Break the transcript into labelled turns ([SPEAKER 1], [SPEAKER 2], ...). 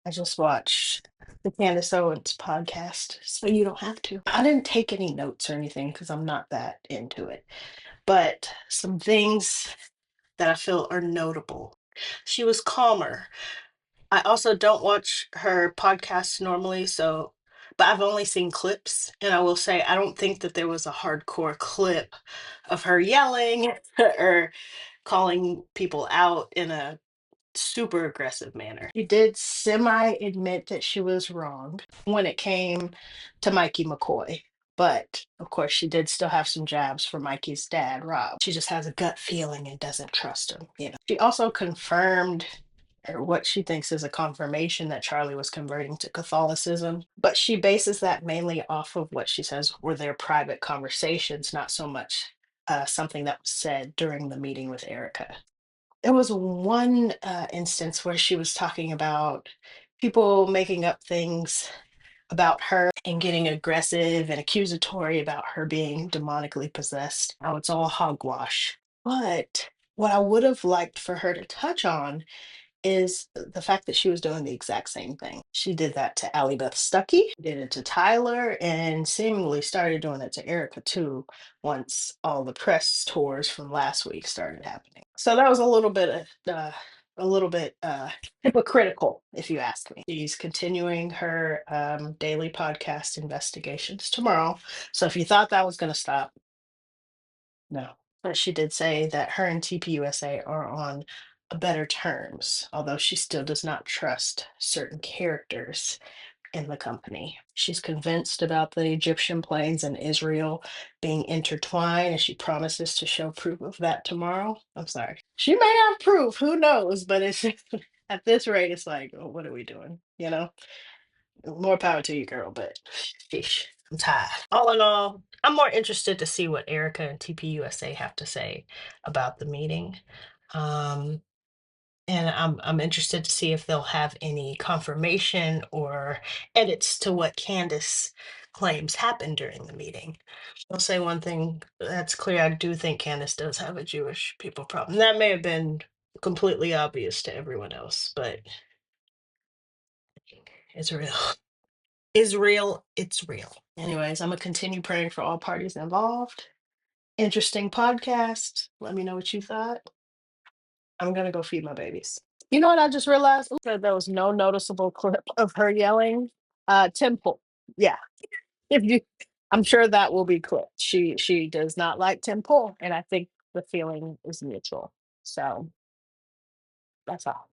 [SPEAKER 1] I just watched the Candace Owens podcast, so you don't have to. I didn't take any notes or anything because I'm not that into it, but some things that I feel are notable. She was calmer. I also don't watch her podcasts normally, so but I've only seen clips, and I will say I don't think that there was a hardcore clip of her yelling or calling people out in a super aggressive manner. She did semi admit that she was wrong when it came to Mikey McCoy. But of course, she did still have some jabs for Mikey's dad, Rob. She just has a gut feeling and doesn't trust him. She also confirmed or what she thinks is a confirmation that Charlie was converting to Catholicism. But she bases that mainly off of what she says were their private conversations, not so much something that was said during the meeting with Erica. There was one instance where she was talking about people making up things about her and getting aggressive and accusatory about her being demonically possessed. Now it's all hogwash. But what I would have liked for her to touch on is the fact that she was doing the exact same thing. She did that to Ally Beth Stuckey, did it to Tyler, and seemingly started doing it to Erica too once all the press tours from last week started happening. So that was a little bit hypocritical, if you ask me. She's continuing her daily podcast investigations tomorrow. So if you thought that was going to stop, no. But she did say that her and TPUSA are on better terms, although she still does not trust certain characters in the company. She's convinced about the Egyptian planes and Israel being intertwined, and she promises to show proof of that tomorrow. I'm sorry. She may have proof, who knows? But it's at this rate, it's like, oh, what are we doing? More power to you, girl, but sheesh, I'm tired. All in all, I'm more interested to see what Erica and TPUSA have to say about the meeting. Um, and I'm interested to see if they'll have any confirmation or edits to what Candace claims happened during the meeting. I'll say one thing that's clear. I do think Candace does have a Jewish people problem. That may have been completely obvious to everyone else, but it's real. Israel, it's real. Anyways, I'm gonna continue praying for all parties involved. Interesting podcast. Let me know what you thought. I'm gonna go feed my babies. You know what I just realized? Said there was no noticeable clip of her yelling. Temple. Yeah. If you I'm sure that will be clipped. She does not like Temple, and I think the feeling is mutual. So that's all.